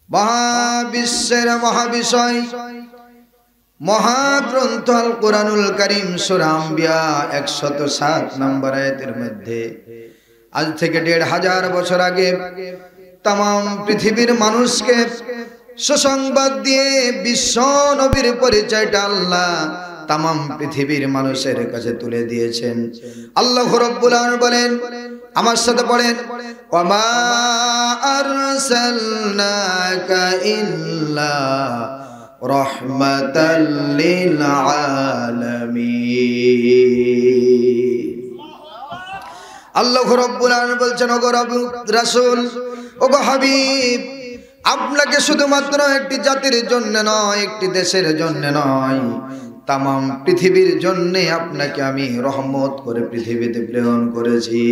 মহাবিশ্বের মহাবিষয় মহাগ্রন্থ আল কোরআনুল কারীম সূরা আম্বিয়া 107 নম্বর আয়াতের মধ্যে আজ থেকে 1500 বছর আগে तमाम পৃথিবীর মানুষকে সুসংবাদ দিয়ে বিশ্ব নবীর পরিচয়টা আল্লাহ तमाम পৃথিবীর মানুষের কাছে তুলে দিয়েছেন। আল্লাহ রাব্বুল আলামিন বলেন, আমার সাথে পড়েন, ওয়ামা আরসালনাকা ইল্লা রাহমাতাল লিল আলামিন। আল্লাহ রাব্বুল আলামিন বলছেন, ওগো রাসূল, ওগো হাবিব, আপনাকে শুধুমাত্র একটি জাতির জন্য নয়, একটি দেশের জন্য নয়, तमाम পৃথিবীর জন্য আপনাকে আমি রহমত করে পৃথিবীতে প্রেরণ করেছি।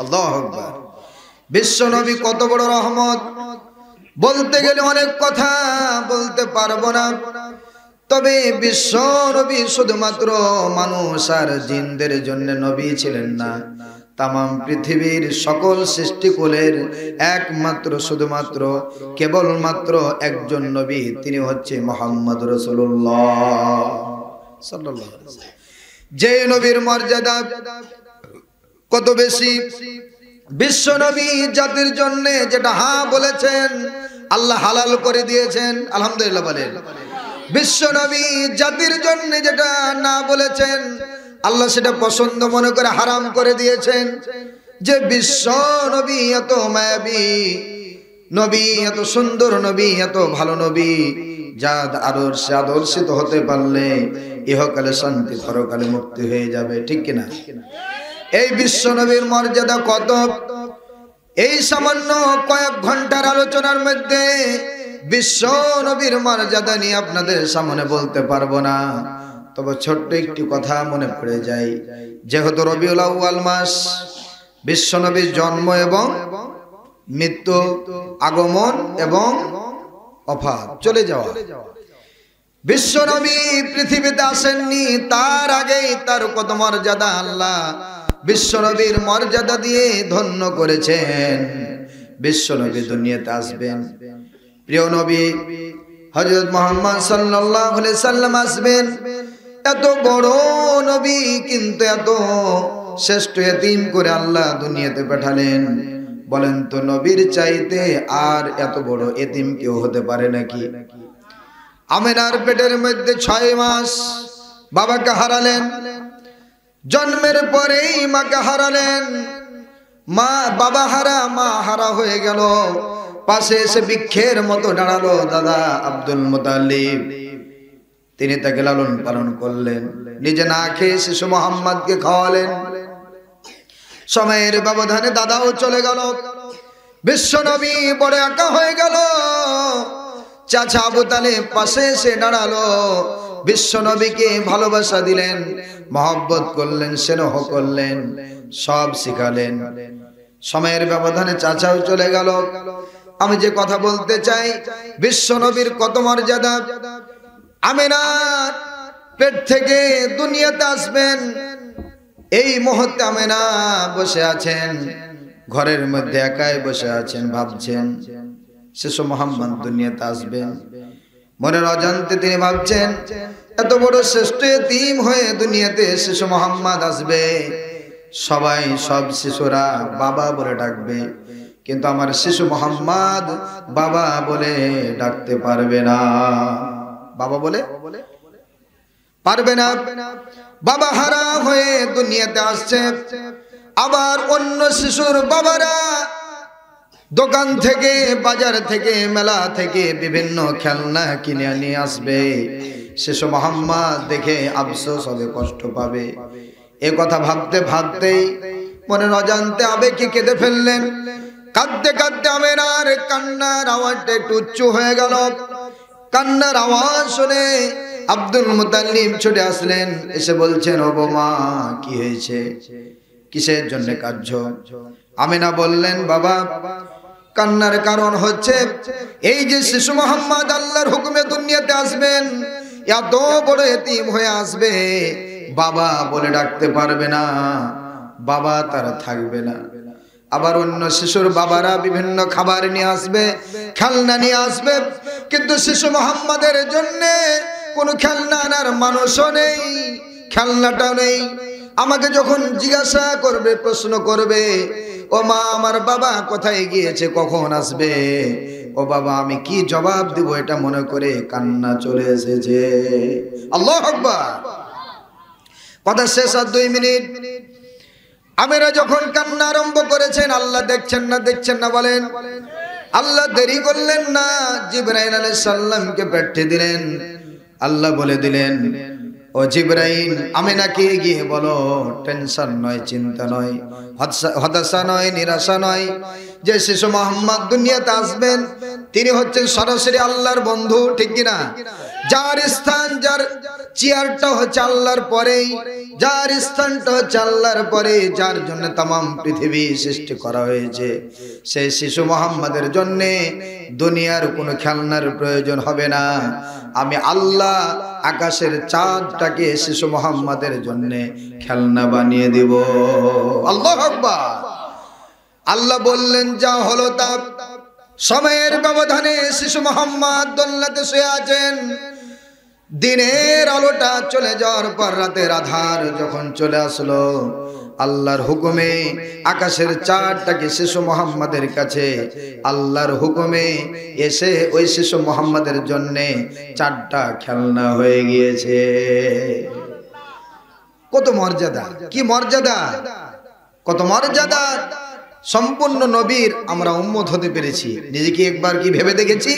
আল্লাহু আকবার। বিশ্ব নবী কত বড় রহমত, বলতে গেলে অনেক কথা বলতে পারবো না, তবে বিশ্ব নবী শুধুমাত্র মানুষ আর জিনদের জন্য নবী ছিলেন না, तमाम পৃথিবীর সকল সৃষ্টিকুলের একমাত্র শুধুমাত্র কেবলমাত্র একজন নবী, তিনি হচ্ছে মুহাম্মদ রাসূলুল্লাহ সাল্লাল্লাহু আলাইহি ওয়াসাল্লাম। যে নবীর মর্যাদা কত বেশি, বিশ্ব নবী জাতির জন্য যেটা হ্যাঁ বলেছেন আল্লাহ হালাল করে দিয়েছেন, আলহামদুলিল্লাহ বলেন। বিশ্ব নবী জাতির জন্য যেটা না বলেছেন আল্লাহ সেটা পছন্দ মনে করে হারাম করে দিয়েছেন। যে বিশ্ব নবী এত মায়াবী নবী, এত সুন্দর নবী, এত ভালো নবী, যার আদর্শে আদর্শিত হতে পারলে ইহকালে শান্তি, পরকালে মুক্তি হয়ে যাবে, ঠিক কিনা? এই বিশ্ব নবীর মর্যাদা কত, এই সামান্য কয়েক ঘন্টার আলোচনার মধ্যে বিশ্ব নবীর মর্যাদা নিয়ে আপনাদের সামনে বলতে পারবো না। তবে ছোট্ট একটি কথা মনে পড়ে যায়, যেহেতু রবিউল আউয়াল মাস, বিশ্ব নবীর জন্ম এবং মৃত্যু, আগমন এবং ওফাত, চলে যাওয়া। বিশ্ব নবী পৃথিবীতে আসেননি, তার আগেই তার কত মর্যাদা আল্লাহ বিশ্ব নবীর মর্যাদা দিয়ে ধন্য করেছেন। বিশ্ব নবী দুনিয়াতে আসবেন, প্রিয় নবী হযরত মুহাম্মদ সাল্লাল্লাহু আলাইহি সাল্লাম আসবেন। এত বড় নবী কিন্তু এত শ্রেষ্ঠ এতিম করে আল্লাহ দুনিয়াতে পাঠালেন। বলেন তো, নবীর চাইতে আর এত বড় এতিম কেউ হতে পারে নাকি? আমেনার পেটের মধ্যে 6 মাস বাবাকে হারালেন, জন্মের পরেই মাকে হারালেন। মা, বাবা হারা, মা হারা হয়ে গেল। পাশে এসে বৃক্ষের মতো দাঁড়ালো দাদা আব্দুল মুতাল্লিব, তিনি তাকে লালন পালন করলেন, নিজে না খেয়ে শিশু মুহাম্মদকে খাওয়ালেন। সময়ের ব্যবধানে দাদাও চলে গেল, বিশ্ব নবী বড় একা হয়ে গেল। চাচা আবু তালেব পাশে এসে দাঁড়ালো, বিশ্ব নবীকে ভালোবাসা দিলেন, মহব্বত করলেন, স্নেহ করলেন, সব শিখালেন। সময়ের ব্যবধানে চাচাও চলে গেল। আমি যে কথা বলতে চাই, বিশ্ব নবীর কত মর্যাদা। আমেনার পেট থেকে দুনিয়াতে আসবেন, এই মুহূর্তে আমেনা বসে আছেন, ঘরের মধ্যে একাই বসে আছেন, ভাবছেন শিশু মুহাম্মদ দুনিয়াতে আসবেন। মনের অজান্তে তিনি ভাবছেন, এত বড় শ্রেষ্ঠ এতিম হয়ে দুনিয়াতে শিশু মুহাম্মদ আসবে, সবাই সব শিশুরা বাবা বলে ডাকবে, কিন্তু আমার শিশু মুহাম্মদ বাবা বলে ডাকতে পারবে না। বাবা বলে পারবে না। বাবা হারা হয়ে দুনিয়াতে আসছে। আবার অন্য শিশুর বাবারা দোকান থেকে, বাজার থেকে, মেলা থেকে বিভিন্ন খেলনা কিনে নিয়ে আসবে। শিশু মুহাম্মদ দেখে আফসোস হবে, কষ্ট পাবে। এ কথা ভাবতে ভাবতেই মনের অজান্তে আবেগে কেঁদে ফেললেন। কাঁদতে কাঁদতে আমেনার কান্নার আওয়াজটা একটু উচ্চ হয়ে গেল। কান্নার আওয়াজ শুনে আব্দুল মুতাল্লিব ছুটে আসলেন, এসে বলছেন, ও মা, কি হয়েছে, কিসের জন্য কাঁদছো? আমেনা বললেন, বাবা, কান্নার কারণ হচ্ছে এই যে শিশু মুহাম্মদ আল্লাহর হুকুমে দুনিয়াতে আসবেন, এত বড় এতিম হয়ে আসবে, বাবা বলে ডাকতে পারবে না, বাবা তারা থাকবে না। আবার অন্য শিশুর বাবারা বিভিন্ন খাবার নিয়ে আসবে, খেলনা নিয়ে আসবে, কিন্তু শিশু মোহাম্মদের জন্য কোনো খেলনা আনার মানুষও নেই, খেলনাটাও নেই। আমাকে যখন জিজ্ঞাসা করবে, প্রশ্ন করবে, ও মা আমার বাবা কোথায় গিয়েছে, কখন আসবে, ও বাবা আমি কি জবাব দিব এটা মনে করে কান্না চলে এসেছে। আল্লাহু আকবার। কথা শেষ আর 2 মিনিট। আমেরা যখন কান্না আরম্ভ করেছেন, আল্লাহ দেখছেন না, দেখছেন না বলেন? আল্লাহ দেরি করলেন না, জিবরাইল আলাইহিস সালামকে পাঠিয়ে দিলেন। আল্লাহ বলে দিলেন, ও জিবরাইল আমিনাকে গিয়ে বলো টেনশন নয়, চিন্তা নয়, হতাশা নয়, নিরাশা নয়, যে শিশু মোহাম্মদ দুনিয়াতে আসবেন তিনি হচ্ছেন সরাসরি আল্লাহর বন্ধু, ঠিক কিনা? যার স্থান, যার চেয়ারটা হচ্ছে আল্লাহর পরেই, যার স্থানটা হচ্ছে আল্লাহর পরে, যার জন্য তামাম পৃথিবী সৃষ্টি করা হয়েছে, সেই শিশু মোহাম্মদের জন্য দুনিয়ার কোনো খেলনার প্রয়োজন হবে না। আমি আল্লাহ আকাশের চাঁদটাকে শিশু মোহাম্মদের জন্য খেলনা বানিয়ে দিব। আল্লাহু আকবার। আল্লাহ বললেন যা হলো তা। সময়ের ব্যবধানে শিশু মোহাম্মদ দোলনাতে শুয়ে আছেন। দিনের আলোটা চলে যাওয়ার পর রাতের আধার যখন চলে আসলো, আল্লাহর হুকুমে আকাশের চাঁদটাকে শিশু মোহাম্মদের কাছে আল্লাহর হুকুমে এসে ওই শিশু মোহাম্মদের জন্য 4টা খেলনা হয়ে গিয়েছে। কত মর্যাদা, কি মর্যাদা, কত মর্যাদা। সম্পূর্ণ নবীর আমরা উম্মত হতে পেরেছি। নিজেকে একবার কি ভেবে দেখেছি?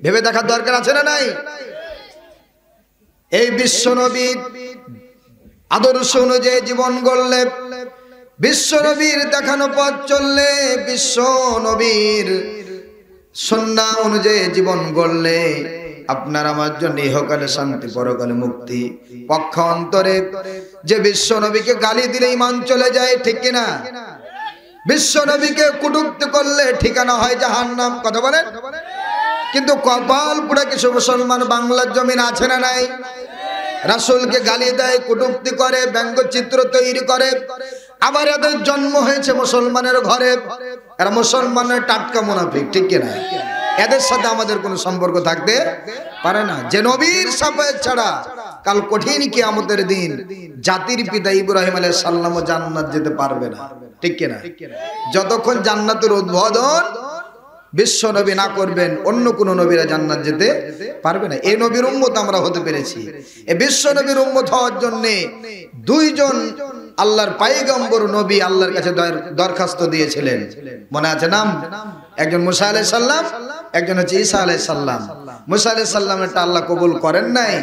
ভেবে দেখার দরকার আছে না নাই? এই বিশ্ব নবীর আদর্শ অনুযায়ী জীবন গড়লে, বিশ্ব নবীর দেখানো পথ চললে, বিশ্ব নবীর সুন্নাহ অনুযায়ী জীবন গড়লে আপনার আমার জন্য ইহকালে শান্তি, পরকালে মুক্তি। পক্ষান্তরে যে বিশ্ব নবীকে গালি দিলে ঈমান চলে যায়, ঠিক কিনা? বিশ্ব নবীকে কটূক্তি করলে ঠিকানা হয় জাহান্নাম। কথা বলেন? কিন্তু কপাল পুরা কিছু মুসলমান বাংলার জমিন আছে না নাই? রাসূলকে গালি দেয়, কটূক্তি করে, ব্যঙ্গচিত্র তৈরি করে। আবার এদের জন্ম হয়েছে মুসলমানের ঘরে, এরা মুসলমানের টাটকা মুনাফিক, ঠিক কিনা? এদের সাথে আমাদের কোনো সম্পর্ক থাকতে পারে না। যে নবীর সাফায়াত ছাড়া কাল কঠিন কিয়ামতের দিন জাতির পিতা ইব্রাহিম আলাইহিস সালাম জান্নাত যেতে পারবে না, ঠিক কিনা? যতক্ষণ জান্নাতের উদ্বোধন বিশ্ব নবী না করবেন অন্য কোন নবীরা জান্নাত যেতে পারবে না। এই নবীর উম্মত আমরা হতে পেরেছি। এই বিশ্ব নবীর উম্মত হওয়ার জন্য 2 জন আল্লাহর পয়গম্বর নবী আল্লাহর কাছে দরখাস্ত দিয়েছিলেন। মনে আছে নাম? একজন মুসা আলাইহিস সালাম, একজন হচ্ছে ঈসা আলাইহিস সালাম। মুসা আলাইহিস সালামেরটা আল্লাহ কবুল করেন নাই,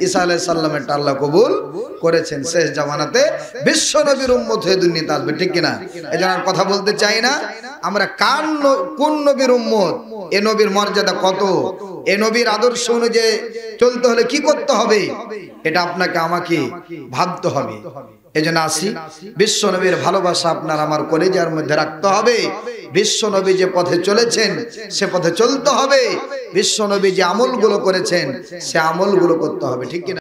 ঈসা আলাইহিস সালামেরটা আল্লাহ কবুল করেছেন। শেষ জামানাতে বিশ্ব নবীর উম্মত হয়ে দুনিয়াতে আসবে, ঠিক কিনা? এজন্য আর কথা বলতে চাই না আমরা কোন নবীর উম্মত, এ নবীর মর্যাদা কত, এ নবীর আদর্শ অনুযায়ী চলতে হলে কি করতে হবে, এটা আপনাকে আমাকে ভাবতে হবে। এজন্য আসি, বিশ্ব নবীর ভালোবাসা আপনার আমার কলিজার মধ্যে রাখতে হবে। বিশ্ব নবী যে পথে চলেছেন সে পথে চলতে হবে। বিশ্ব নবী যে আমলগুলো করেছেন সে আমলগুলো করতে হবে, ঠিক কিনা?